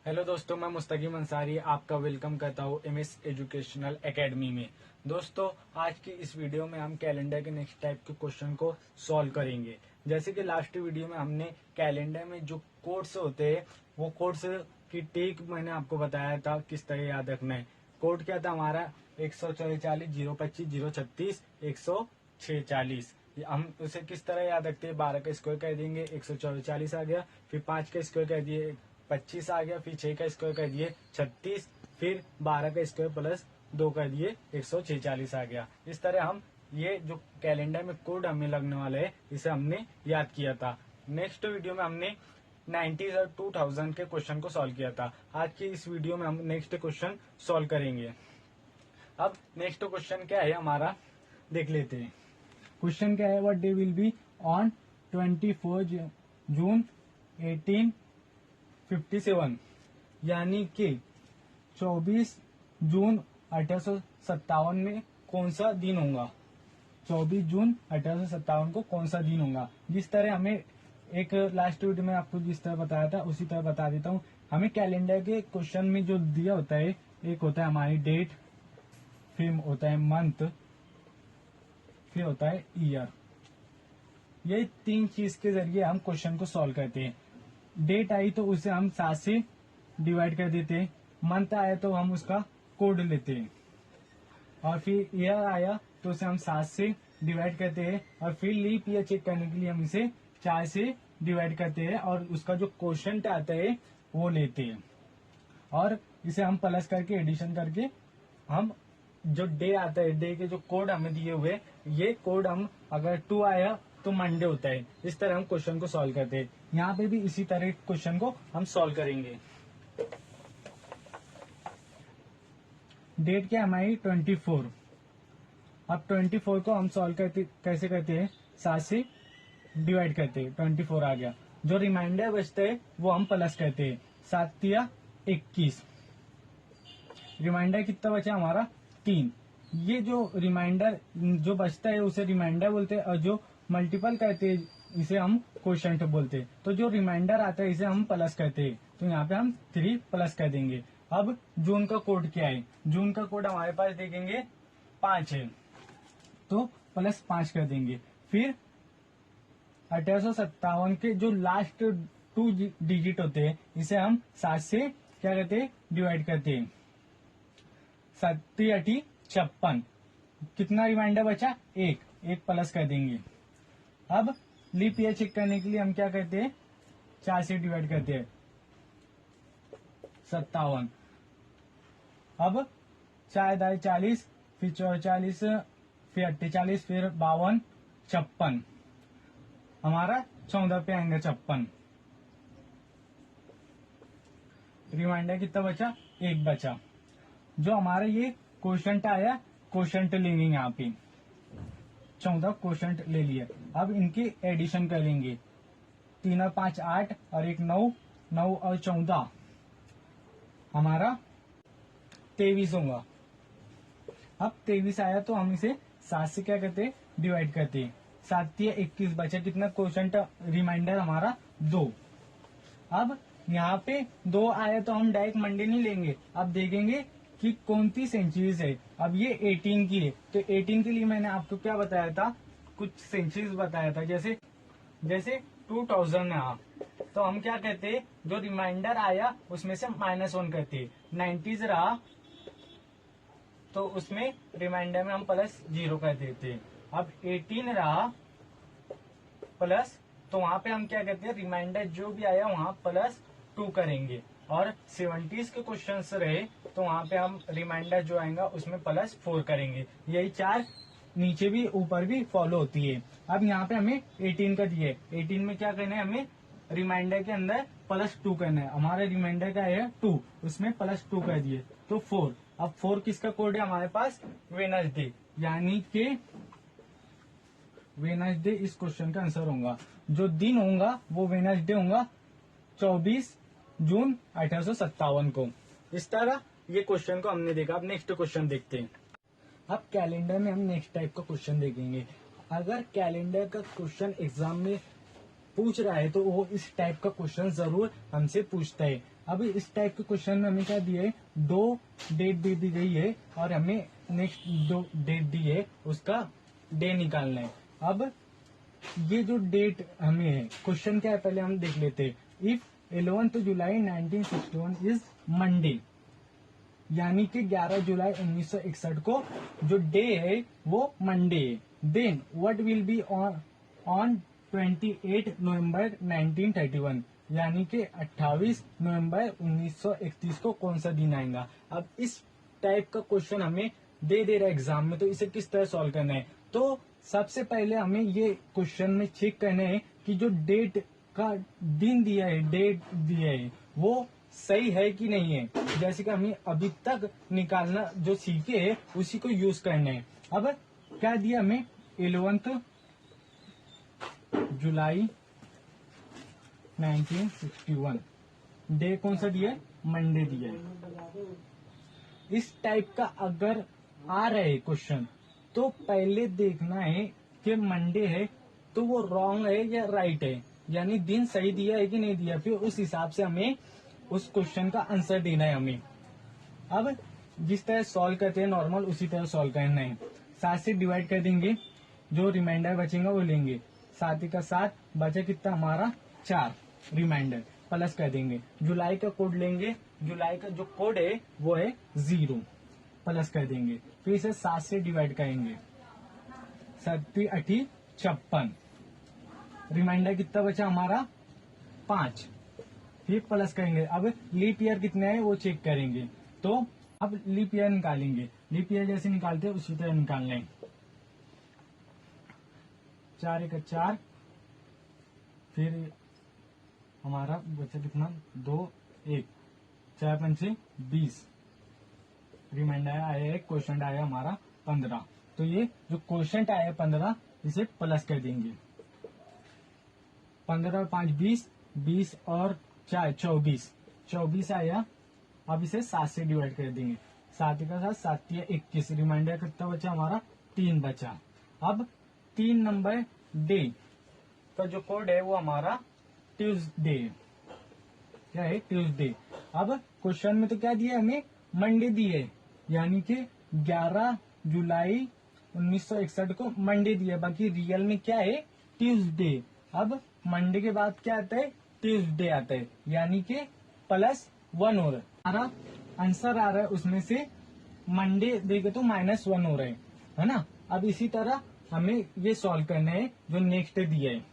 Hello दोस्तों, मैं मुस्तकीम अंसारी आपका वेलकम करता हूँ एमएस एजुकेशनल एकेडमी में। दोस्तों, आज की इस वीडियो में हम कैलेंडर के नेक्स्ट टाइप के क्वेश्चन को सॉल्व करेंगे। जैसे कि लास्ट वीडियो में हमने कैलेंडर में जो कोड्स होते हैं वो कोड्स की टिक मैंने आपको बताया था किस तरह याद रखना है। कोड क्या था हमारा 144 025 036 146। हम उसे किस तरह याद रखते हैं, 12 का स्क्वायर कर देंगे 144 आ गया, फिर 5 का स्क्वायर कर दिए 25 आ गया, फिर 6 का स्क्वायर कर दिए 36, फिर 12 का स्क्वायर प्लस 2 कर दिए 146 आ गया। इस तरह हम ये जो कैलेंडर में कोड हमें लगने वाला है इसे हमने याद किया था। नेक्स्ट वीडियो में हमने 90s और 2000 के क्वेश्चन को सॉल्व किया था। आज की इस वीडियो में हम नेक्स्ट क्वेश्चन सॉल्व करेंगे। अब नेक्स्ट क्वेश्चन क्या है हमारा, देख लेते हैं। क्वेश्चन क्या है, what day will be on 24 जून 1857, यानी कि 24 जून 1857 में कौन सा दिन होगा। 24 जून 1857 को कौन सा दिन होगा। जिस तरह हमें एक लास्ट वीडियो में आपको जिस तरह बताया था उसी तरह बता देता हूँ। हमें कैलेंडर के क्वेश्चन में जो दिया होता है, एक होता है हमारी डेट, फिर होता है मंथ, फिर होता है ईयर। ये तीन चीज के जरिए हम क्वेश्चन को सॉल्व करते हैं। डेट आई तो उसे हम 7 से डिवाइड कर देते हैं, मंथ आया तो हम उसका कोड लेते हैं, और फिर ईयर आया तो उसे हम 7 से डिवाइड करते हैं, और फिर लीप ईयर चेक करने के लिए हम इसे 4 से डिवाइड करते हैं और उसका जो क्वोशंट आता है वो लेते हैं, और इसे हम प्लस करके एडिशन करके हम जो डे आता है, डे के जो कोड हमें दिए हुए, ये कोड हम अगर 2 आया तो मंडे होता है। इस तरह हम क्वेश्चन को सॉल्व करते हैं। यहाँ पे भी इसी तरह क्वेश्चन को हम सॉल्व करेंगे। डेट क्या है हमारी 24। अब 24 को हम सॉल्व करते कैसे करते हैं, 7 से डिवाइड करते हैं, 24 आ गया। जो रिमाइंडर बचता है वो हम प्लस करते हैं, 7 या 21। रिमाइंडर कितना बचा हमारा 3। ये जो रिमाइंडर जो बचता है उसे रिमाइंडर बोलते हैं, और जो मल्टीपल करते हैं इसे हम क्वोशंट बोलते हैं। तो जो रिमाइंडर आता है इसे हम प्लस करते हैं, तो यहाँ पे हम 3 प्लस कर देंगे। अब जून का कोड क्या है, जून का कोड हमारे पास देखेंगे 5 है, तो प्लस 5 कर देंगे। फिर 1857 के जो लास्ट 2 डिजिट होते हैं इसे हम 7 से क्या करते हैं, डिवाइड करते हैं, 7 8 56। कितना रिमाइंडर बचा, एक प्लस कर देंगे। अब लीप ईयर चेक करने के लिए हम क्या करते हैं, 4 से डिवाइड करते हैं, 57। अब 4 दाई 40, फिर 44, फिर 48, फिर 52, 56। हमारा 14 पे आएंगे 56। रिमाइंडर कितना बचा, एक बचा। जो हमारा ये क्वोशंट आया, क्वोशंट लेंगे यहाँ पे 14 क्वोशंट ले लिए। अब इनकी एडिशन कर लेंगे, 3 और 5 8, और 1 9, 9 और 14 हमारा 23 होगा। अब 23 आया तो हम इसे 7 से क्या करते हैं, डिवाइड करते हैं, 7 या 21 बचा। कितना क्वोशंट रिमाइंडर हमारा 2। अब यहाँ पे 2 आया तो हम डायरेक्ट मंडे नहीं लेंगे, अब देखेंगे कि कौन सी सेंचुरीज है। अब ये 18 की है, तो 18 के लिए मैंने आपको क्या बताया था, कुछ सेंचुरीज बताया था। जैसे 2000 है, तो हम क्या कहते हैं, जो रिमाइंडर आया उसमें से -1 करते हैं। 90s रहा तो उसमें रिमाइंडर में हम +0 कर देते हैं। अब 18 रहा प्लस, तो वहां पे हम क्या कहते हैं, रिमाइंडर जो भी आया वहां +2 करेंगे। और 70s के क्वेश्चन रहे तो वहां पे हम रिमाइंडर जो आएगा उसमें +4 करेंगे। यही 4 नीचे भी ऊपर भी फॉलो होती है। अब यहाँ पे हमें 18 का दिए, 18 में क्या करना है, हमें रिमाइंडर के अंदर +2 करना है। हमारा रिमाइंडर का है 2, उसमें +2 कर दिए तो 4। अब 4 किसका कोड है हमारे पास, वेडनेसडे, यानी कि वेडनेसडे इस क्वेश्चन का आंसर होगा। जो दिन होगा वो वेडनेसडे होगा, 24 जून 1857 को। इस तरह ये क्वेश्चन को हमने देखा। अब नेक्स्ट क्वेश्चन देखते हैं। अब कैलेंडर में हम नेक्स्ट टाइप का क्वेश्चन देखेंगे। अगर कैलेंडर का क्वेश्चन एग्जाम में पूछ रहा है तो वो इस टाइप का क्वेश्चन जरूर हमसे पूछता है। अब इस टाइप के क्वेश्चन में हमें क्या दिए, दो डेट दे दी गई है और हमें नेक्स्ट दो डेट दी है, उसका डे निकालना है। अब ये जो डेट हमें है, क्वेश्चन क्या है पहले हम देख लेते हैं। इफ 11 जुलाई 1961 इज मंडे, यानी कि 11 जुलाई 1961 को जो डे है वो मंडे है, then what will be on 28 November 1931, यानी कि 28 नवंबर 1931 को कौन सा दिन आएगा। अब इस टाइप का क्वेश्चन हमें दे रहा है एग्जाम में, तो इसे किस तरह सॉल्व करना है। तो सबसे पहले हमें ये क्वेश्चन में चेक करना है कि जो डेट का दिन दिया है, डेट दिया है, वो सही है कि नहीं है। जैसे कि हमें अभी तक निकालना जो सीखे है उसी को यूज करना है। अब क्या दिया हमें, 11 जुलाई 1961, डे कौन सा दिया है, मंडे दिया है। इस टाइप का अगर आ रहा है क्वेश्चन, तो पहले देखना है कि मंडे है तो वो रॉन्ग है या राइट है, यानी दिन सही दिया है कि नहीं दिया, फिर उस हिसाब से हमें उस क्वेश्चन का आंसर देना है हमें। अब जिस तरह सॉल्व करते हैं नॉर्मल, उसी तरह सॉल्व करना है। 7 से डिवाइड कर देंगे, जो रिमाइंडर बचेगा वो लेंगे। 7 का 7 बचा कितना हमारा 4, रिमाइंडर प्लस कर देंगे। जुलाई का कोड लेंगे, जुलाई का जो कोड है वो है 0, प्लस कर देंगे। फिर इसे 7 से डिवाइड करेंगे, 7 8 56, रिमाइंडर कितना बचा हमारा 5, फिर प्लस करेंगे। अब लीप ईयर कितने है वो चेक करेंगे, तो अब लीप ईयर निकालेंगे। लीप ईयर जैसे निकालते हैं उसी तरह निकालना है। 4 1 4, फिर हमारा बचा कितना 2 1, 4 5 20, रिमाइंडर आया है, क्वेश्चन आया हमारा 15। तो ये जो क्वेश्चन आया 15 इसे प्लस कर देंगे। 15 और 5 20, 20 और 4 24, 24 आया। अब इसे 7 से डिवाइड कर देंगे। 7 का 7 7 या 21, रिमाइंडर कितना बचा हमारा 3 बचा। अब 3 नंबर डे का जो कोड है वो हमारा ट्यूसडे, क्या है ट्यूसडे। अब क्वेश्चन में तो क्या दिया हमें, मंडे दिए, यानी कि 11 जुलाई 1961 को मंडे दिया, बाकी रियल में क्या है ट्यूसडे। अब मंडे के बाद क्या आता है, ट्यूसडे आता है, यानी कि +1 हो रहा है। हमारा आंसर आ रहा है उसमें से मंडे देखे तो -1 हो रहा है ना। अब इसी तरह हमें ये सॉल्व करना है जो नेक्स्ट दिया है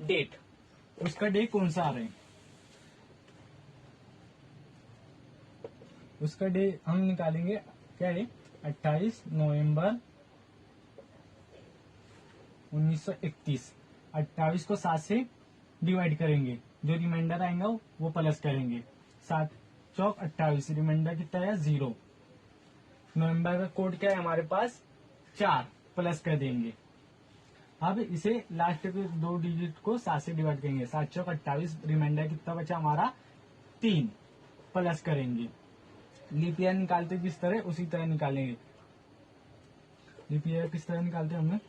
डेट, उसका डे कौन सा आ रहा है, उसका डे हम निकालेंगे। क्या है 28 नवंबर 1931। 28 को 7 से डिवाइड करेंगे, जो रिमाइंडर आएगा वो प्लस करेंगे। 7 चौक 28, रिमाइंडर कितना है 0। नवंबर का कोड क्या है हमारे पास 4, प्लस कर देंगे। अब इसे लास्ट के 2 डिजिट को 7 से डिवाइड करेंगे। 7 चौक 28, रिमाइंडर कितना बचा हमारा 3, प्लस करेंगे। लीप ईयर निकालते जिस तरह उसी तरह निकालेंगे। लीप ईयर किस तरह निकालते हैं, हमने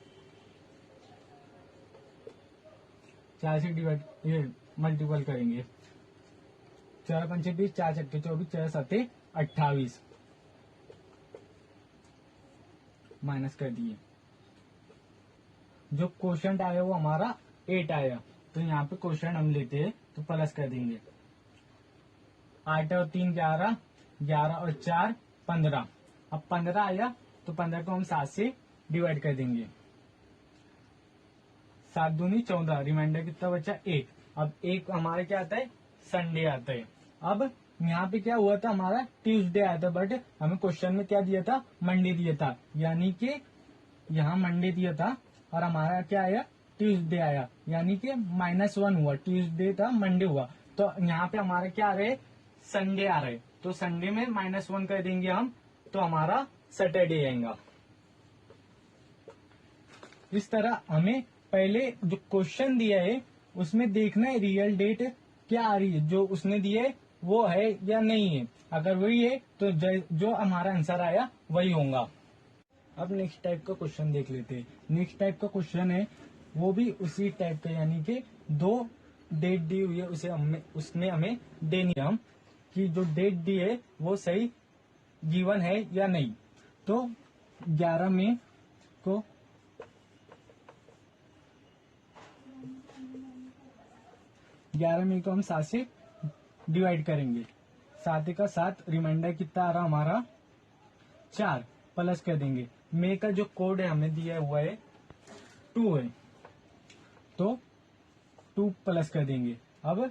4 से डिवाइड ये मल्टीपल करेंगे। 4 5 20, 4 6 24, 4 7 28, माइनस कर दिए। जो क्वेश्चन आया वो हमारा 8 आया, तो यहाँ पे क्वेश्चन हम लेते हैं तो प्लस कर देंगे। 8 और 3 11, 11 और 4 15। अब 15 आया तो 15 को हम 7 से डिवाइड कर देंगे। 7 दूनी 14, रिमाइंडर कितना बचा 1। अब 1 हमारा क्या आता है, संडे आता है। अब यहाँ पे क्या हुआ था, हमारा ट्यूसडे आया था, बट हमें क्वेश्चन में क्या दिया था, मंडे दिया था, यानी कि यहाँ मंडे दिया था और हमारा क्या आया ट्यूसडे आया, यानी कि -1 हुआ। ट्यूसडे था मंडे हुआ, तो यहाँ पे हमारा क्या आ रहा है, संडे आ रहा है, तो संडे में -1 कर देंगे हम, तो हमारा सैटरडे आएगा। इस तरह हमें पहले जो क्वेश्चन दिया है उसमें देखना है रियल डेट क्या आ रही है, जो उसने दिया है वो है या नहीं है। अगर वही है तो जो हमारा आंसर आया वही होगा। अब नेक्स्ट टाइप का क्वेश्चन देख लेते हैं। नेक्स्ट टाइप का क्वेश्चन है वो भी उसी टाइप का, यानी कि 2 डेट दी हुई है उसमें हमें देनी है हम कि जो डेट दी है वो सही गिवन है या नहीं। तो 11 मई को 7 से डिवाइड करेंगे। 7 का 7 रिमाइंडर कितना आ रहा हमारा 4 प्लस कर देंगे। मे का जो कोड है हमें दिया हुआ है 2 है तो 2 प्लस कर देंगे। अब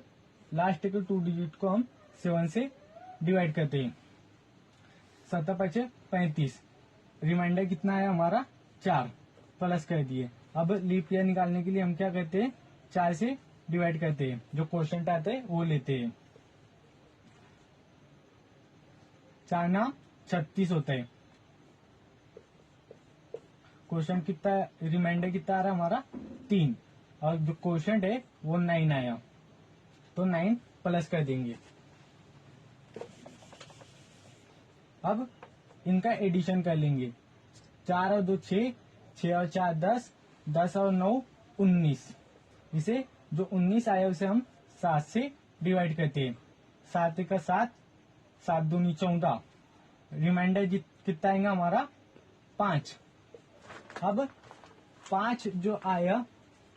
लास्ट के 2 डिजिट को हम 7 से डिवाइड करते हैं। 7 5 35 रिमाइंडर कितना है हमारा 4 प्लस कर दिए। अब लीप ईयर निकालने के लिए हम क्या करते हैं 4 से डिवाइड करते हैं, जो क्वेश्चन आता है वो लेते हैं। 4 ना 36 होता है। क्वेश्चन कितना रिमाइंडर कितना आ रहा है हमारा 3 और जो क्वेश्चन है वो 9 आया तो 9 प्लस कर देंगे। अब इनका एडिशन कर लेंगे। 4 और 2 6, 6 और 4 10, 10 और 9 19। इसे जो 19 आया उसे हम 7 से डिवाइड करते हैं। 7 का 7, 7 दूनी 14। रिमाइंडर कितना आएगा हमारा 5। अब 5 जो आया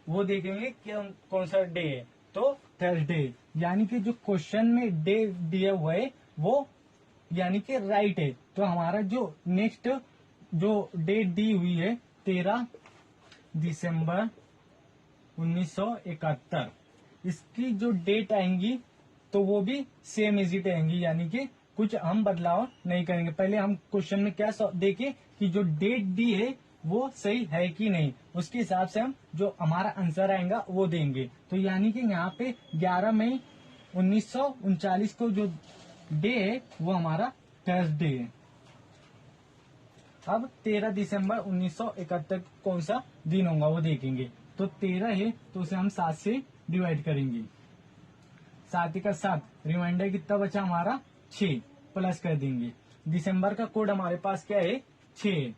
वो देखेंगे कि कौन सा डे है, तो थर्सडे। यानी कि जो क्वेश्चन में डे दिया हुआ है वो यानी कि राइट है। तो हमारा जो नेक्स्ट जो डेट दी हुई है 13 दिसंबर 1971, इसकी जो डेट आएंगी तो वो भी सेम इज इट आएंगी, यानी कि कुछ हम बदलाव नहीं करेंगे। पहले हम क्वेश्चन में क्या देखें कि जो डेट दी है वो सही है कि नहीं, उसके हिसाब से हम जो हमारा आंसर आएगा वो देंगे। तो यानी कि यहाँ पे 11 मई 1939 को जो डे है वो हमारा थर्सडे है। अब 13 दिसंबर 1971 कौन सा दिन होगा वो देखेंगे। तो 13 है तो उसे हम 7 से डिवाइड करेंगे। 7 का 7 रिमाइंडर कितना बचा हमारा 6 प्लस कर देंगे। दिसंबर का कोड हमारे पास क्या है 6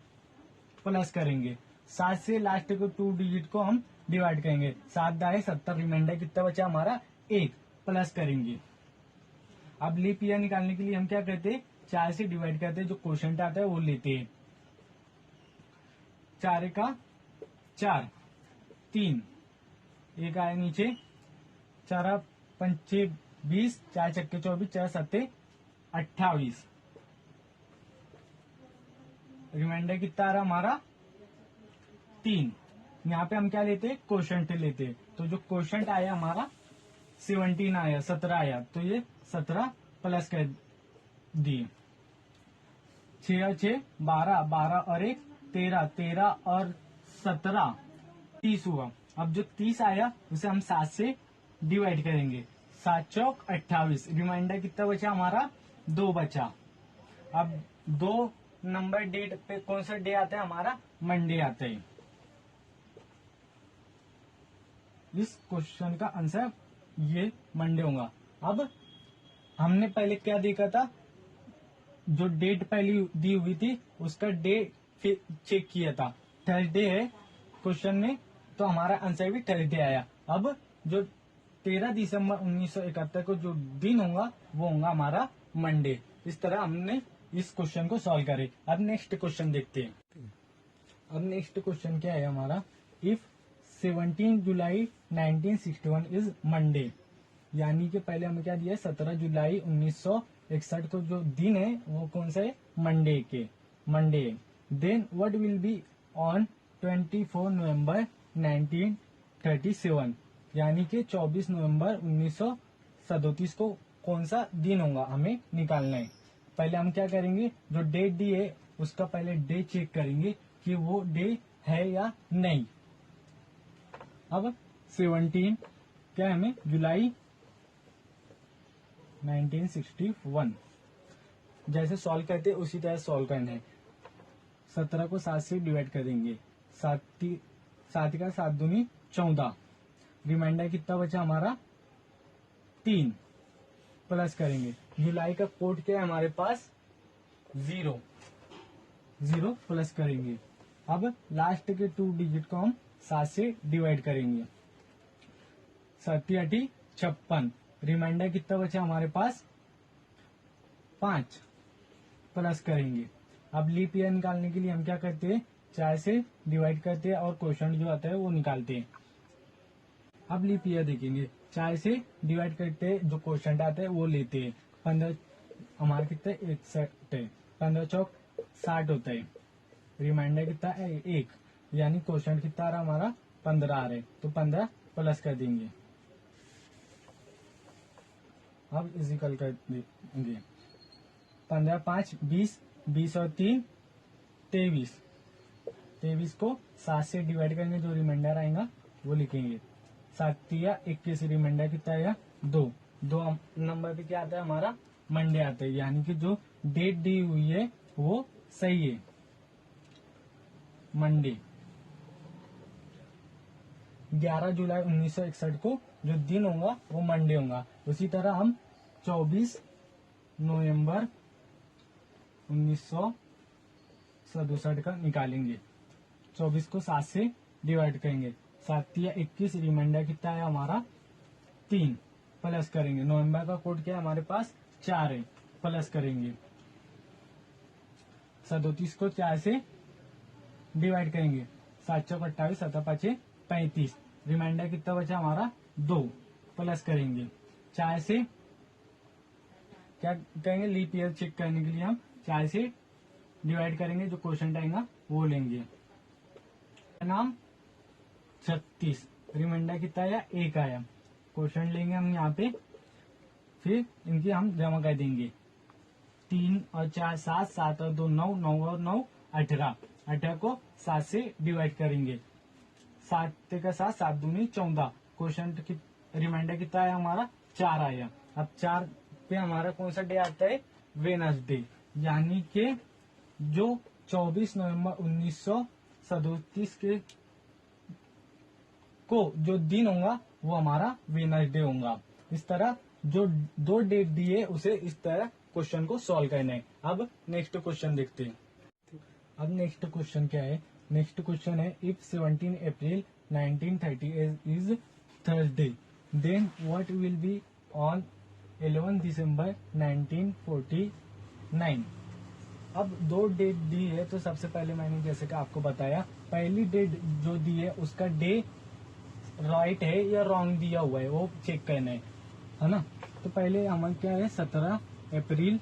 प्लस करेंगे। 7 से लास्ट को 2 डिजिट को हम डिवाइड करेंगे। 7 दाए 70 रिमाइंडर कितना बचा हमारा 1 प्लस करेंगे। अब लीप ईयर निकालने के लिए हम क्या करते हैं 4 से डिवाइड करते हैं, जो क्वेश्चन आता है वो लेते हैं। 4 का 4 3 एक आया नीचे, 4 पंचे 20, 4 छक्के 24, 4 सत्ते 28। रिमाइंडर कितना आ रहा हमारा 3। यहाँ पे हम क्या लेते हैं क्वोशंट लेते हैं। तो जो क्वोशंट आया हमारा 17 आया 17 आया तो ये 17 प्लस कर दिए। 6 और 6 12, 12 और 1 13, 13 और 17 30 हुआ। अब जो 30 आया उसे हम 7 से डिवाइड करेंगे। 7 चौक 28। रिमाइंडर कितना बचा हमारा 2 बचा। अब 2 नंबर डेट पे कौन सा डे आता है हमारा मंडे आता है। इस क्वेश्चन का आंसर ये मंडे होगा। अब हमने पहले क्या देखा था, जो डेट पहली दी हुई थी उसका डेट चेक किया था, थर्सडे है क्वेश्चन में, तो हमारा आंसर भी थर्सडे आया। अब जो 13 दिसंबर 1971 को जो दिन होगा वो होगा हमारा मंडे। इस तरह हमने इस क्वेश्चन को सॉल्व करे। अब नेक्स्ट क्वेश्चन देखते हैं। अब नेक्स्ट क्वेश्चन क्या है हमारा, इफ 17 जुलाई 1961 इज मंडे। यानी कि पहले हमें क्या दिया है 17 जुलाई 1961 को जो दिन है वो कौन सा है Monday. Then what will be on 24 November 1937। यानी कि 24 नवंबर 1937 को कौन सा दिन होगा हमें निकालना है। पहले हम क्या करेंगे, जो डेट दी है उसका पहले डे चेक करेंगे कि वो डे है या नहीं। अब 17 क्या है हमें जुलाई 1961 जैसे सॉल्व करते उसी तरह सॉल्व करना है। 17 को 7 से डिवाइड करेंगे। 7 का 7 दूनी 14। रिमाइंडर कितना बचा हमारा 3 प्लस करेंगे। जुलाई का कोड क्या है हमारे पास 0 प्लस करेंगे। अब लास्ट के 2 डिजिट को हम 7 से डिवाइड करेंगे। 7 8 56। रिमाइंडर कितना बचा हमारे पास 5 प्लस करेंगे। अब लीप ईयर निकालने के लिए हम क्या करते हैं 4 से डिवाइड करते हैं और क्वेश्चन जो आता है वो निकालते हैं। अब लीप ईयर देखेंगे 4 से डिवाइड करते हैं जो क्वेश्चन आता है वो लेते हैं। 15 हमारा कितना 61 है, 15 चौक 60 होता है। रिमाइंडर कितना है 1, यानी क्वेश्चन कितना आ रहा हमारा 15 आ रहा है, तो 15 प्लस कर देंगे। अब इजिकल कर देंगे 15 5 20, 20 और 3 23। 23 को 7 से डिवाइड करेंगे, जो रिमाइंडर आएगा वो लिखेंगे। 7 या 21, रिमाइंडर कितना आएगा 2। 2 नंबर पे क्या आता है हमारा मंडे आता है, यानी कि जो डेट दी हुई है वो सही है मंडे। 11 जुलाई 1961 को जो दिन होगा वो मंडे होगा। उसी तरह हम 24 नवंबर 1967 का निकालेंगे। 24 को 7 से डिवाइड करेंगे, 7 या 21, रिमाइंडर कितना है हमारा 3 प्लस करेंगे। नवंबर का कोड क्या है हमारे पास 4 है, प्लस करेंगे। 37 को 4 से डिवाइड करेंगे, 7 चौक 28, 7 5 35। रिमाइंडर कितना बचा हमारा 2 प्लस करेंगे। 4 से क्या करेंगे लीप ईयर चेक करने के लिए हम 4 से डिवाइड करेंगे, जो क्वेश्चन आएगा वो लेंगे। नाम 36, रिमाइंडर कितना आया 1 आया। क्वेश्चन लेंगे हम यहाँ पे, फिर इनकी हम जमा कर देंगे। 3 और 4 7, 7 और 2 9, 9 और 9 18। 18 को 7 से डिवाइड करेंगे, 7 का 7, 7 दूनी 14। क्वेश्चन रिमाइंडर कितना आया हमारा 4 आया। अब 4 पे हमारा कौन सा डे आता है वेडनेसडे, यानी कि जो 24 नवंबर 1937 के को जो दिन होगा वो हमारा वेडनेसडे होगा। इस तरह जो 2 डेट दिए उसे इस तरह क्वेश्चन को सॉल्व करना है। अब नेक्स्ट क्वेश्चन देखते हैं। अब नेक्स्ट क्वेश्चन क्या है, नेक्स्ट क्वेश्चन है if 17 April 1930 is Thursday then what will be on 11 December 1949। अब 2 डेट दी है, तो सबसे पहले मैंने जैसे कि आपको बताया पहली डेट जो दी है उसका डे राइट है या रॉन्ग दिया हुआ है वो चेक करना है ना। तो पहले हमारा क्या है 17 अप्रैल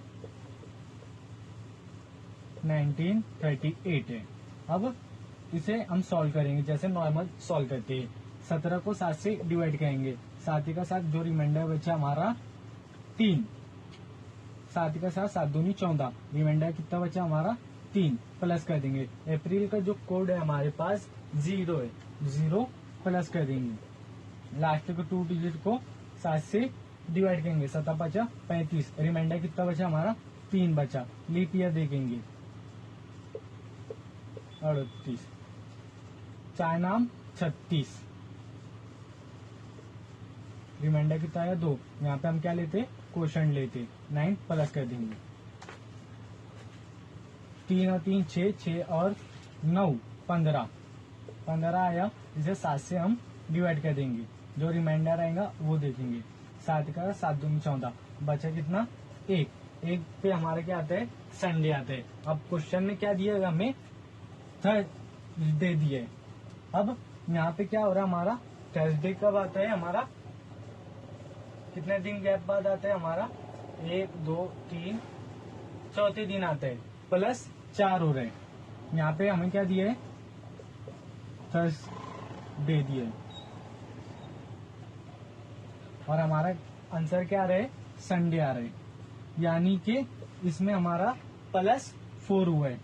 1938 है। अब इसे हम सॉल्व करेंगे जैसे नॉर्मल सॉल्व करते हैं। 17 को 7 से डिवाइड करेंगे, 7 का 7, जो रिमाइंडर बचा हमारा 3। 7 का 7, 7 दूनी 14, रिमाइंडर कितना बचा हमारा 3 प्लस कर देंगे। अप्रैल का जो कोड है हमारे पास 0 है, 0 प्लस कर देंगे। लास्ट के 2 डिजिट को 7 से डिवाइड करेंगे, 7 बचा 35, रिमाइंडर कितना बचा हमारा 3 बचा। लीप ईयर देखेंगे 38, 4 नाम 36, रिमाइंडर कितना आया 2। यहाँ पे हम क्या लेते क्वेश्चन लेते 9 प्लस कर देंगे। 3 और 3 6, 6 और 9 15, 15 आया। इसे 7 से हम डिवाइड कर देंगे, जो रिमाइंडर आएगा वो देखेंगे। 7 का 7 दूनी 14, बचा कितना 1। 1 पे हमारा क्या आता है संडे आता है। अब क्वेश्चन में क्या दिया हमें थर्सडे दिया है। अब यहाँ पे क्या हो रहा है हमारा थर्सडे कब आता है हमारा, कितने दिन गैप बाद आता है हमारा 1 2 3 चौथे दिन आता है, प्लस 4 हो रहे हैं। यहाँ पे हमें क्या दिया है थर्सडे दिया है, और हमारा आंसर क्या आ रहा है संडे आ रहा है, यानी कि इसमें हमारा +4 हुआ है।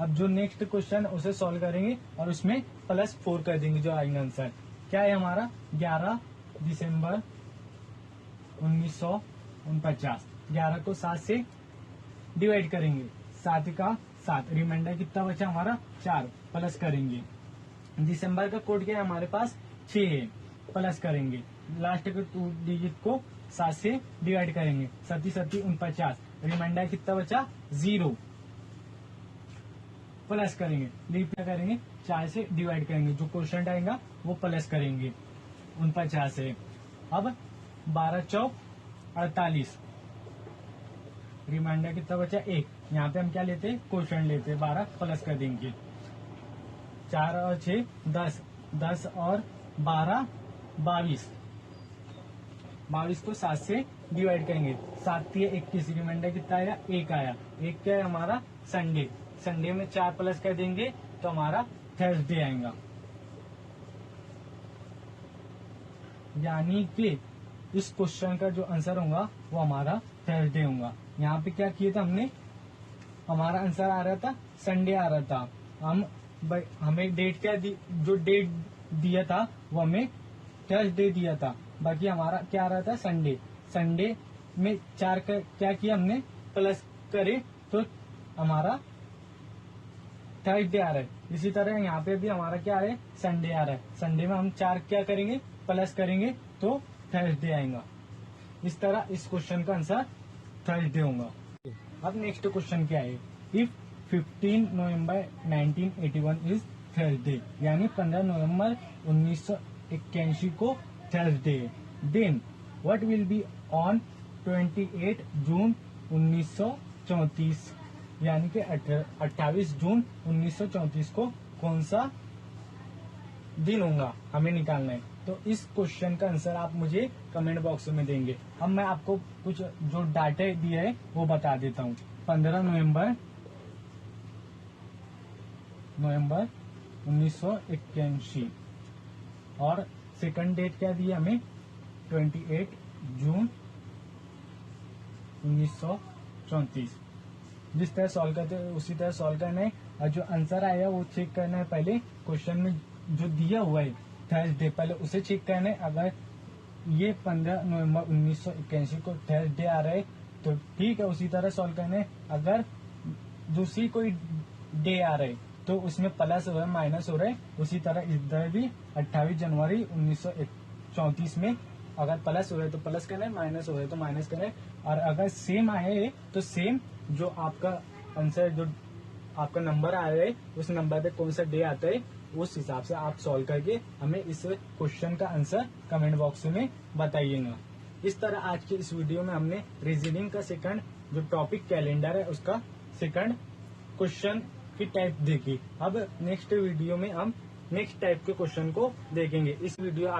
अब जो नेक्स्ट क्वेश्चन उसे सॉल्व करेंगे और उसमें +4 कर देंगे, जो आएंगे आंसर क्या है हमारा 11 दिसंबर 1949। 11 को 7 से डिवाइड करेंगे, 7 का 7, रिमाइंडर कितना बचा हमारा 4 प्लस करेंगे। दिसंबर का कोड क्या है हमारे पास 6 है, प्लस करेंगे। लास्ट के 2 डिजिट को 7 से डिवाइड करेंगे, 7 7 49, रिमाइंडर कितना बचा 0 प्लस करेंगे। लीप क्या करेंगे 4 से डिवाइड करेंगे, जो क्वेश्चन आएगा वो प्लस करेंगे 49 है। अब 12 चौक 48। रिमाइंडर कितना बचा 1। यहाँ पे हम क्या लेते हैं, क्वेश्चन लेते हैं, 12 प्लस कर देंगे, 4 और 6 10, 10 और 12 22। 22 को 7 से डिवाइड करेंगे, 7 3 21। रिमाइंडर कितना आया 1 आया। 1 क्या है हमारा संडे। संडे में 4 प्लस कर देंगे तो हमारा थर्सडे आएगा। यानी कि इस क्वेश्चन का जो आंसर होगा वो हमारा थर्सडे होगा। यहाँ पे क्या किया था हमने, हमारा आंसर आ रहा था संडे आ रहा था, हमें डेट क्या जो डेट दिया था वो हमें थर्सडे दिया था, बाकी हमारा क्या आ रहा था संडे। संडे में 4 का क्या किया हमने प्लस करे तो हमारा थर्सडे आ रहा है। इसी तरह यहाँ पे भी हमारा क्या आ रहा है संडे आ रहा है। संडे में हम 4 क्या करेंगे प्लस करेंगे तो थर्सडे आएगा। इस तरह इस क्वेश्चन का आंसर थर्सडे होगा। अब नेक्स्ट क्वेश्चन क्या है, इफ 15 नवंबर 1981 इज थर्सडे, यानी 15 नवंबर 1981 को Thursday, then what will be on 28 June 1934, यानी कि 28 जून 1934 को कौन सा दिन होगा, हमें निकालना है। तो इस क्वेश्चन का आंसर आप मुझे कमेंट बॉक्स में देंगे। अब मैं आपको कुछ जो डाटा दिया है वो बता देता हूँ। 15 नवंबर 1981 और सेकंड डेट क्या दिया हमें 28 जून 1934। जिस तरह सॉल्व करते हैं उसी तरह सॉल्व करना है, और जो आंसर आया वो चेक करना है। पहले क्वेश्चन में जो दिया हुआ है थर्सडे, पहले उसे चेक करना है। अगर ये 15 नवंबर 1981 को थर्सडे आ रहा है तो ठीक है, उसी तरह सॉल्व करना है। अगर दूसरी कोई डे आ रहा है तो उसमें प्लस हो रहा है माइनस हो रहा है, उसी तरह इधर भी 28 जनवरी 1934 में अगर प्लस हो रहा है तो प्लस करना है, माइनस हो रहा है तो माइनस करना है। और अगर सेम आए तो सेम जो आपका आंसर जो आपका नंबर आ रहा है उस नंबर पे कौन सा डे आता है उस हिसाब से आप सॉल्व करके हमें इस क्वेश्चन का आंसर कमेंट बॉक्स में बताइएगा। इस तरह आज के इस वीडियो में हमने रीजनिंग का सेकंड जो टॉपिक कैलेंडर है उसका सेकंड क्वेश्चन की टाइप देखी। अब नेक्स्ट वीडियो में हम नेक्स्ट टाइप के क्वेश्चन को देखेंगे। इस वीडियो